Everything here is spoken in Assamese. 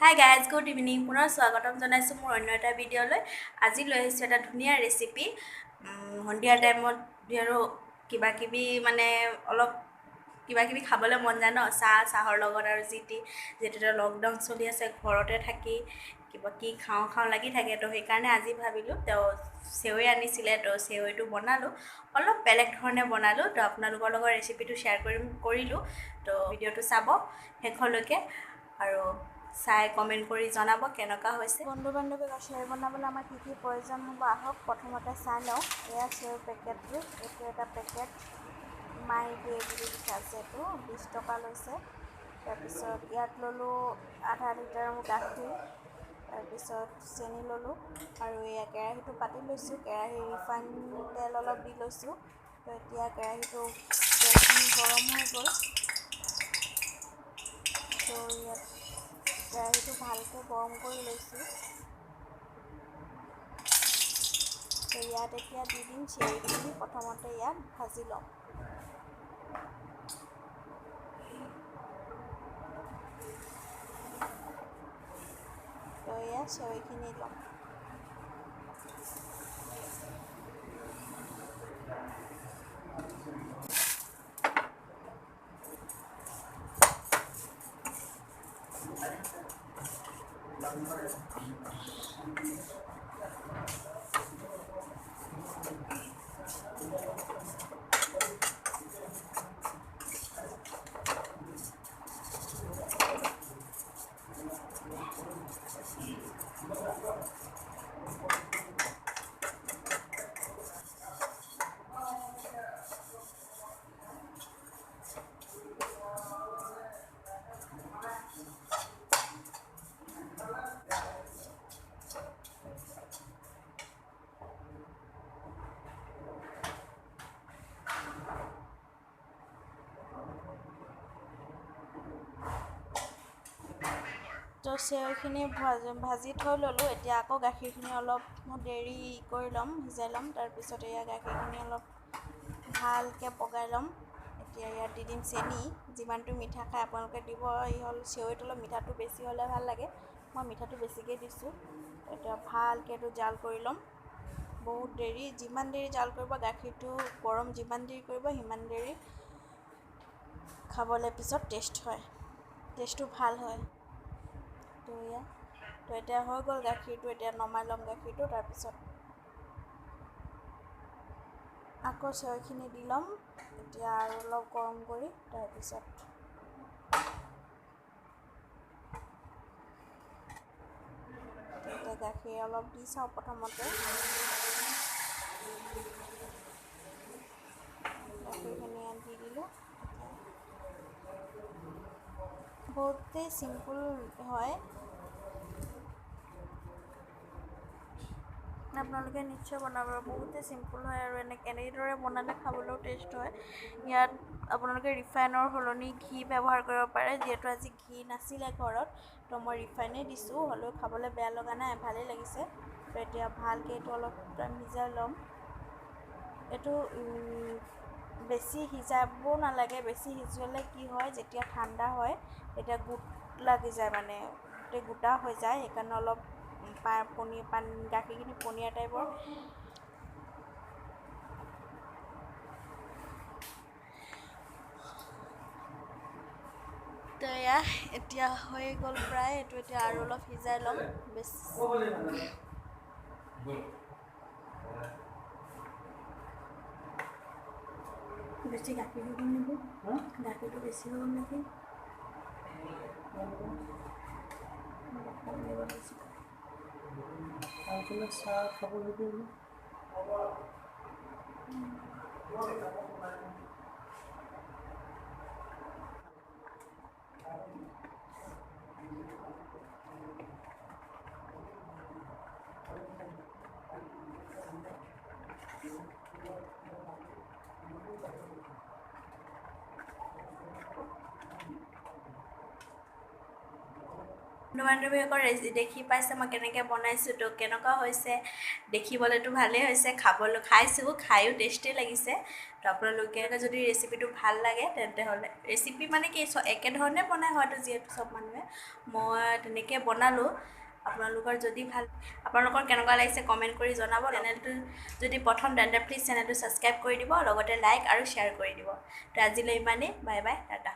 Hi guys, good evening. পুনৰ স্বাগতম জনাইছো মোৰ অন্য এটা ভিডিঅ'লৈ। আজি লৈ আহিছো এটা ধুনীয়া ৰেচিপি। সন্ধিয়া টাইমত আৰু কিবা কিবি মানে অলপ কিবা কিবি খাবলৈ মন যায় ন, চাহৰ লগত আৰু যেতিয়াটা লকডাউন চলি আছে ঘৰতে থাকি কিবা কি খাওঁ লাগি থাকে, তো সেইকাৰণে আজি ভাবিলোঁ তেওঁ চেৱৈ আনিছিলে, তো চেৱৈটো বনালোঁ, অলপ বেলেগ ধৰণে বনালোঁ। তো আপোনালোকৰ লগত ৰেচিপিটো শ্বেয়াৰ কৰিলোঁ। তো ভিডিঅ'টো চাব শেষলৈকে আৰু চাই কমেণ্ট কৰি জনাব কেনেকুৱা হৈছে। বন্ধু বান্ধৱীক চেৱৈ বনাবলৈ আমাৰ কি কি প্ৰয়োজন হ'ব আহক প্ৰথমতে চাই লওঁ। এয়া চেৱৈ পেকেটটো, এইটো এটা পেকেট মাই ডে বুলি লিখা আছে, এইটো 20 টকা লৈছে। তাৰপিছত ইয়াত ল'লোঁ আধা লিটাৰ গাখীৰ, তাৰপিছত চেনি ল'লোঁ আৰু এয়া কেৰাহীটো পাতি লৈছোঁ। কেৰাহী ৰিফাইন তেল অলপ দি লৈছোঁ। তো এতিয়া কেৰাহীটো তেলখিনি গৰম হৈ গ'ল। তো ইয়াত কেৰাহীটো ভালকৈ গৰম কৰি লৈছোঁ। তো ইয়াত এতিয়া দি দিম চেৱৈখিনি। প্ৰথমতে ইয়াত ভাজি ল'ম। তো ইয়াত চেৱৈখিনি ল'ম। তো চেৱৈখিনি ভাজি থৈ ল'লোঁ। এতিয়া আকৌ গাখীৰখিনি অলপ দেৰি কৰি ল'ম, সিজাই ল'ম। তাৰপিছত এয়া গাখীৰখিনি অলপ ভালকৈ পগাই ল'ম। এতিয়া ইয়াত দি দিম চেনি। যিমানটো মিঠা খায় আপোনালোকে দিব। চেৱৈটো অলপ মিঠাটো বেছি হ'লে ভাল লাগে, মই মিঠাটো বেছিকৈ দিছোঁ। এতিয়া ভালকৈ এইটো জাল কৰি ল'ম। বহুত দেৰি, যিমান দেৰি জাল কৰিব, গাখীৰটো গৰম যিমান দেৰি কৰিব সিমান দেৰি খাবলৈ পিছত টেষ্টটো ভাল হয়। তো এতিয়া হৈ গ'ল গাখীৰটো। এতিয়া নমাই ল'ম গাখীৰটো। তাৰপিছত আকৌ চেৱৈখিনি দি ল'ম। এতিয়া আৰু অলপ গৰম কৰি তাৰপিছত এতিয়া গাখীৰ অলপ দি চাওঁ প্ৰথমতে। গাখীৰখিনি দি দিলোঁ। বহুতেই চিম্পুল হয়, আপোনালোকে নিশ্চয় বনাব। বহুতেই চিম্পুল হয় আৰু এনেদৰে বনালে খাবলৈও টেষ্ট হয়। ইয়াত আপোনালোকে ৰিফাইনৰ সলনি ঘি ব্যৱহাৰ কৰিব পাৰে। যিহেতু আজি ঘি নাছিলে ঘৰত, তো মই ৰিফাইনেই দিছোঁ। হ'লেও খাবলৈ বেয়া লগা নাই, ভালেই লাগিছে। তো এতিয়া ভালকৈ এইটো অলপ টাইম সিজাই ল'ম। এইটো বেছি সিজাবও নালাগে। বেছি সিজালে কি হয়, যেতিয়া ঠাণ্ডা হয় তেতিয়া গোট লাগি যায়, মানে গোটেই গোটা হৈ যায়। সেইকাৰণে অলপ গাখীৰখিনি পনীয়া টাইপৰ। তো এতিয়া হৈ গ'ল প্ৰায়। এইটো এতিয়া আৰু অলপ সিজাই ল'ম। বেছি গাখীৰ হৈ গ'ল নেকি? গাখীৰটো বেছি হৈ গ'ল নেকি? চাহ খাব লাগিব। বন্ধু বান্ধৱীসকল দেখি পাইছে মই কেনেকৈ বনাইছোঁ, তো কেনেকুৱা হৈছে, দেখিবলৈতো ভালেই হৈছে, খাইছোঁ, খায়ো টেষ্টি লাগিছে। তো আপোনালোকে যদি ৰেচিপিটো ভাল লাগে তেন্তে হ'লে ৰেচিপি মানে কি একেধৰণে বনাই হয়তো যিহেতু চব মানুহে, মই তেনেকৈ বনালোঁ। আপোনালোকৰ কেনেকুৱা লাগিছে কমেণ্ট কৰি জনাব। চেনেলটো যদি প্ৰথম তেন্তে প্লিজ চেনেলটো ছাবস্ক্ৰাইব কৰি দিব, লগতে লাইক আৰু শ্বেয়াৰ কৰি দিব। তো আজিলৈ ইমানেই, বাই বাই, টাটা।